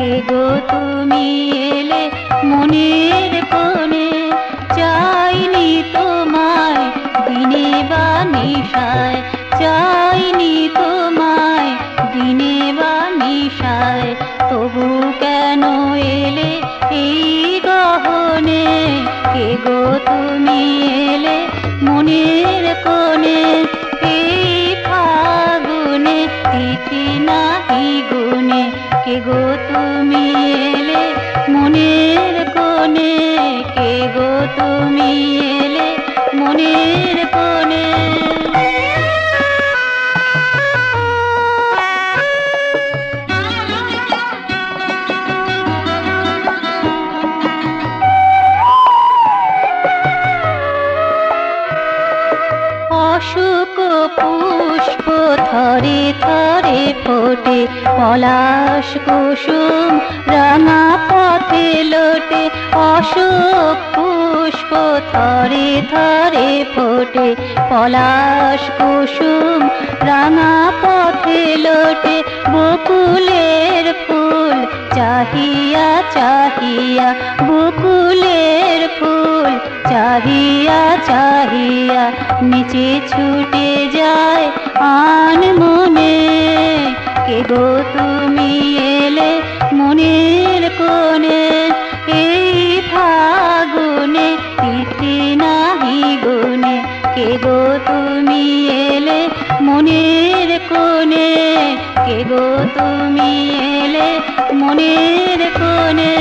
কে গো তুমি এলে মনের কোণে, চাইনি তোমায় দিনে বা নিশায়, চাইনি তোমায় দিনে বা নিশায়, তবু কেন এলে এই গহনে, কে গো তুমি এলে মনের কোণে, এই ফাগুনে তিথি নাহি গুনে, কে গো তুমি এলে মনের কোণে, কে গো তুমি এলে মনের কোণে। অশোক পুষ্প থরে থরে ফোটে, পলাশ কুসুম রাঙা পথে লোটে, অশোক পুষ্প থরে থরে ফোটে, পলাশ কুসুম রাঙা পথে লোটে, বকুলের ফুল চাহিয়া চাহিয়া, বকুলের ফুল চাহিয়া চাহিয়া, নিচে ছুটে যায় আনমনে, কে গো তুমি এলে মনের কোণে, এই ফাগুনে তিথি নাহি গুনে, কে গো তুমি এলে মনের কোণে, কে গো তুমি এলে মনের কোণে।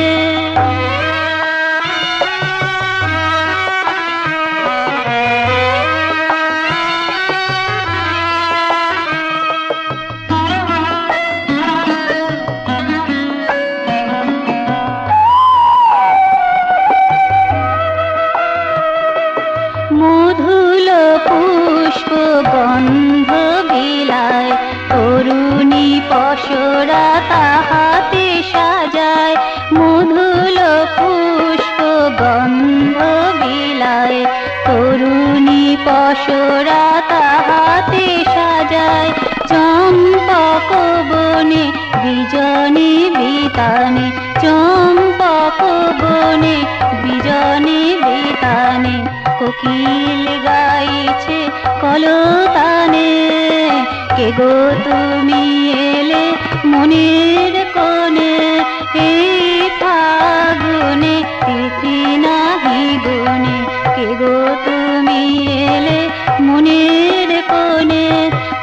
মধুল পুষ্প গন্ধ বিলায়, তরুণী পসরা তাহাতে সাজায়, মধুল পুষ্প গন্ধ বিলায়, তরুণী পসরা তাহাতে সাজায়, চম্পক বনে বিজনে বিতানে, চম্পক বনে বিজনে বিতানে, কোকিল গাইছে কলতানে, কে গো তুমি এলে মনের কোণে, এই ফাগুনে তিথি নাহি গুনে, কে গো তুমি এলে মনের কোণে,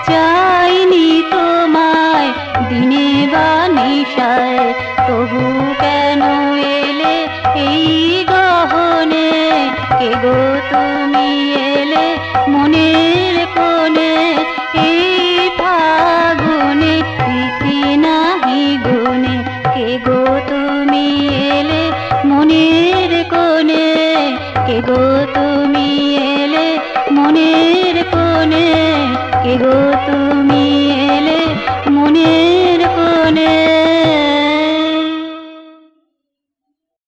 চাইনি তোমায় দিনে বা নিশায়, তবু কেন এলে এই গহনে, কে গো তুমি এলে মনের কোণে, এই ফাগুনে তিথি নাহি গুনে, কে গো তুমি এলে মনের কোণে, কে গো তুমি এলে মনের কোণে, কে গো